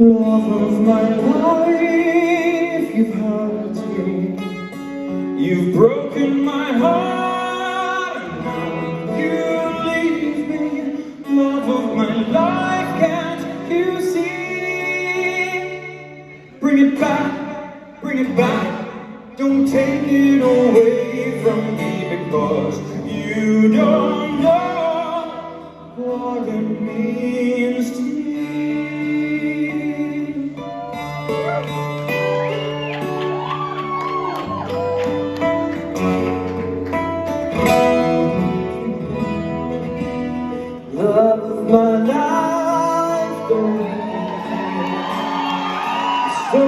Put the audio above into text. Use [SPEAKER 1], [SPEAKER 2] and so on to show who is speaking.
[SPEAKER 1] Love of my life, you've hurt me. You've broken my heart, and now you leave me. Love of my life, can't you see? Bring it back, bring it back. Don't take it away from me, because you don't know what it means to me. Love of my life, don't leave me. So